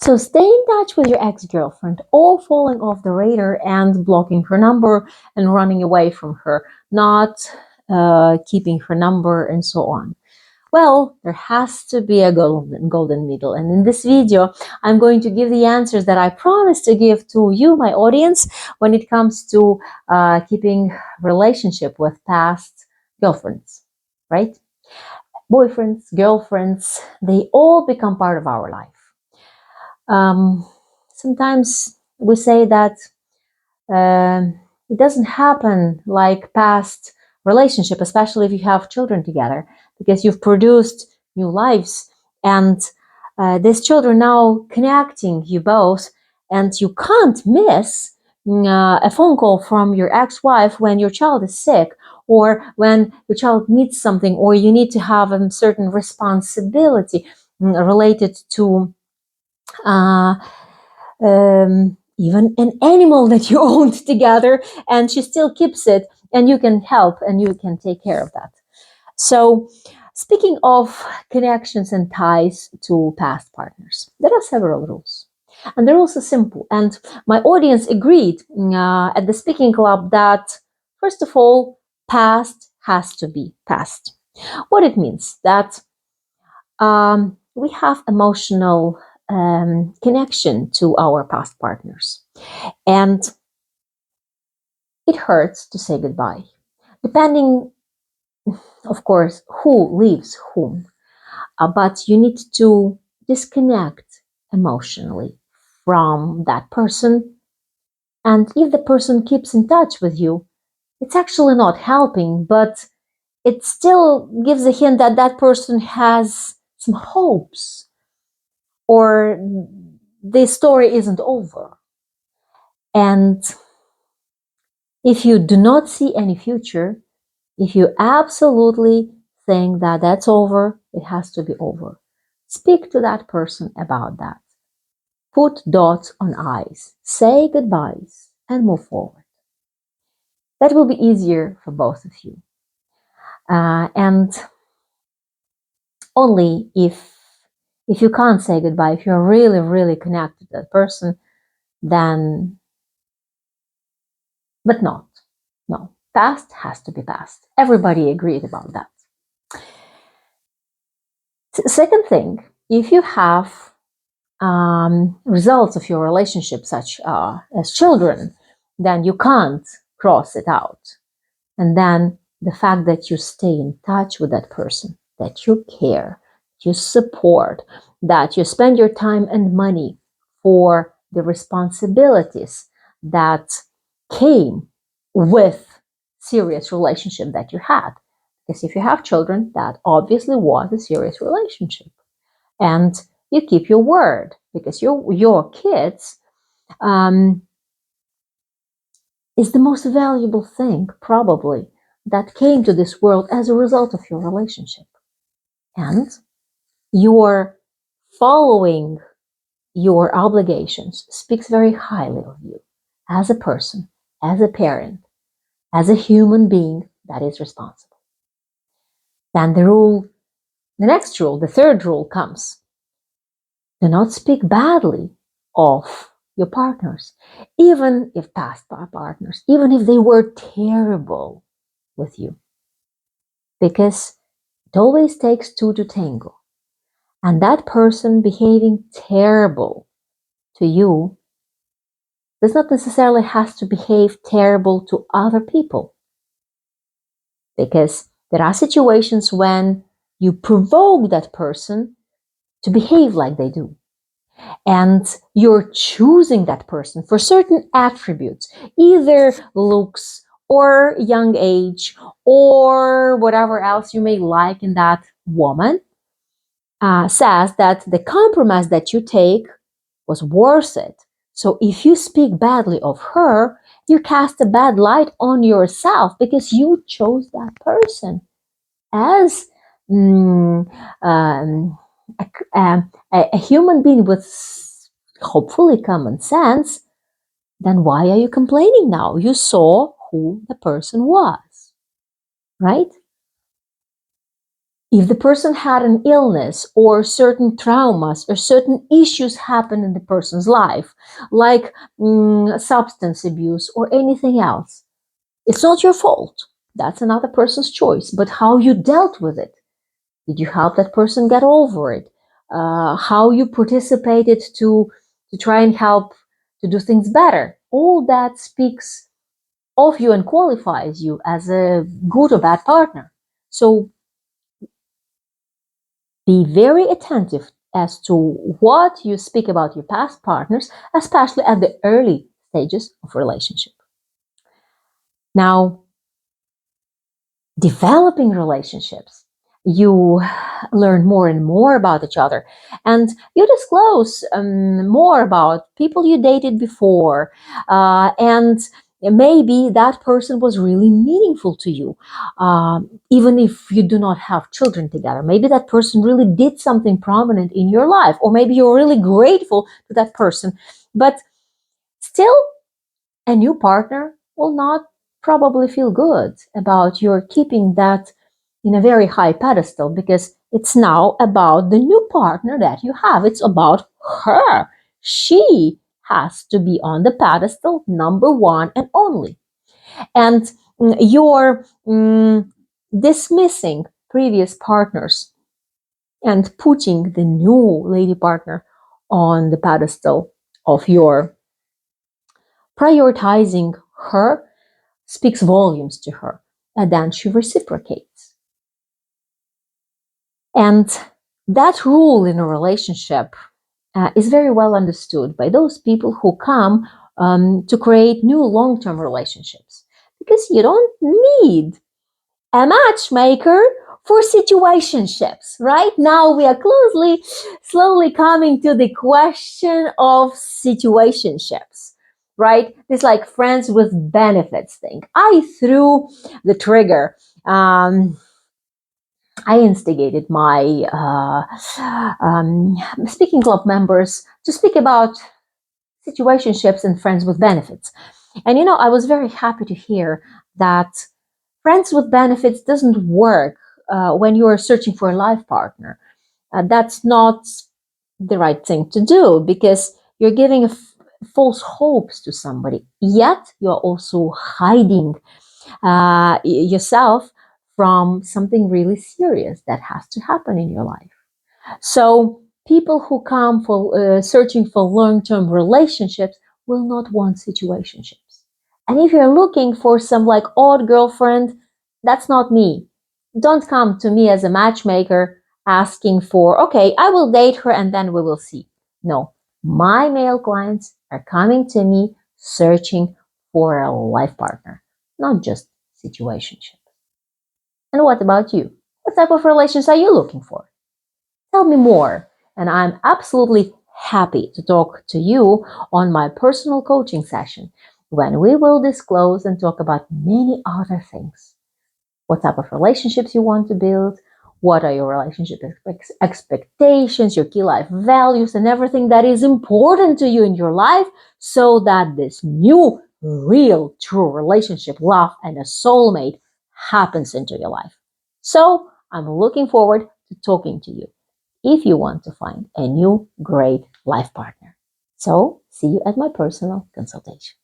So stay in touch with your ex-girlfriend, or falling off the radar and blocking her number and running away from her, not keeping her number and so on. Well, there has to be a golden middle. And in this video, I'm going to give the answers that I promised to give to you, my audience, when it comes to keeping relationship with past girlfriends, right? Boyfriends, girlfriends, they all become part of our life. Sometimes we say that it doesn't happen like past relationship, especially if you have children together, because you've produced new lives, and these children now connecting you both, and you can't miss a phone call from your ex-wife when your child is sick, or when your child needs something, or you need to have a certain responsibility related to even an animal that you owned together, and she still keeps it, and you can help and you can take care of that. So speaking of connections and ties to past partners, there are several rules, and they're also simple, and my audience agreed at the speaking club that, first of all, past has to be past. What it means that we have emotional connection to our past partners, and it hurts to say goodbye, depending, of course, who leaves whom, but you need to disconnect emotionally from that person. And if the person keeps in touch with you, it's actually not helping, but it still gives a hint that that person has some hopes, or the story isn't over. And if you do not see any future, if you absolutely think that that's over, it has to be over, speak to that person about that. Put dots on I's, say goodbyes, and move forward. That will be easier for both of you. And only if you can't say goodbye, if you're really, really connected to that person, then, but not. No, past has to be past. Everybody agreed about that. Second thing, if you have results of your relationship, such as children, then you can't cross it out. And then the fact that you stay in touch with that person, that you care, you support, that you spend your time and money for the responsibilities that came with serious relationship that you had. Because if you have children, that obviously was a serious relationship. And you keep your word, because your kids is the most valuable thing, probably, that came to this world as a result of your relationship. And your following your obligations speaks very highly of you as a person, as a parent, as a human being that is responsible. Then the next rule, the third rule comes: do not speak badly of your partners, even if past partners, even if they were terrible with you. Because it always takes two to tango. And that person behaving terrible to you does not necessarily have to behave terrible to other people. Because there are situations when you provoke that person to behave like they do. And you're choosing that person for certain attributes, either looks or young age or whatever else you may like in that woman, says that the compromise that you take was worth it. So if you speak badly of her, you cast a bad light on yourself, because you chose that person as a human being with hopefully common sense. Then why are you complaining now? You saw who the person was, right? If the person had an illness or certain traumas or certain issues happen in the person's life, like substance abuse or anything else, it's not your fault. That's another person's choice. But how you dealt with it, did you help that person get over it? How you participated to try and help to do things better? All that speaks of you and qualifies you as a good or bad partner. So be very attentive as to what you speak about your past partners, especially at the early stages of relationship. Now, developing relationships, you learn more and more about each other, and you disclose more about people you dated before, and maybe that person was really meaningful to you, even if you do not have children together. Maybe that person really did something prominent in your life, or maybe you're really grateful to that person, but still a new partner will not probably feel good about your keeping that in a very high pedestal, because it's now about the new partner that you have. It's about her. She has to be on the pedestal, number one and only. And you're dismissing previous partners and putting the new lady partner on the pedestal of your prioritizing her speaks volumes to her, and then she reciprocates. And that rule in a relationship is very well understood by those people who come to create new long-term relationships, because you don't need a matchmaker for situationships. Right now we are slowly coming to the question of situationships, right? This like friends with benefits thing. I threw the trigger. I instigated my speaking club members to speak about situationships and friends with benefits. And I was very happy to hear that friends with benefits doesn't work when you are searching for a life partner. That's not the right thing to do, because you're giving false hopes to somebody. Yet you're also hiding yourself from something really serious that has to happen in your life. So people who come for searching for long-term relationships will not want situationships. And if you're looking for some like odd girlfriend, that's not me. Don't come to me as a matchmaker asking for, okay, I will date her and then we will see. No, my male clients are coming to me searching for a life partner, not just situationship. And what about you? What type of relations are you looking for? Tell me more, and I'm absolutely happy to talk to you on my personal coaching session, when we will disclose and talk about many other things. What type of relationships you want to build, what are your relationship expectations, your key life values, and everything that is important to you in your life, so that this new, real, true relationship, love, and a soulmate happens into your life. So I'm looking forward to talking to you if you want to find a new great life partner. So see you at my personal consultation.